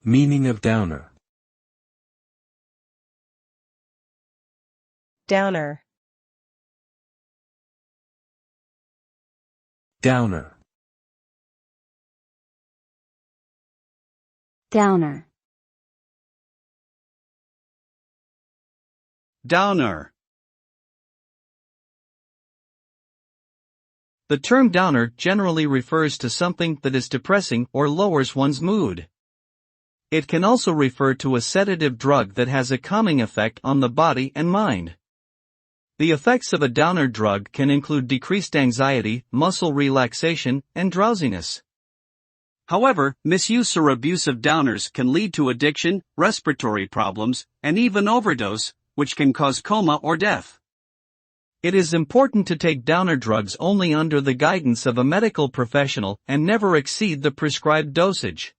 Meaning of downer. Downer. Downer. Downer. Downer. The term downer generally refers to something that is depressing or lowers one's mood. It can also refer to a sedative drug that has a calming effect on the body and mind. The effects of a downer drug can include decreased anxiety, muscle relaxation, and drowsiness. However, misuse or abuse of downers can lead to addiction, respiratory problems, and even overdose, which can cause coma or death. It is important to take downer drugs only under the guidance of a medical professional and never exceed the prescribed dosage.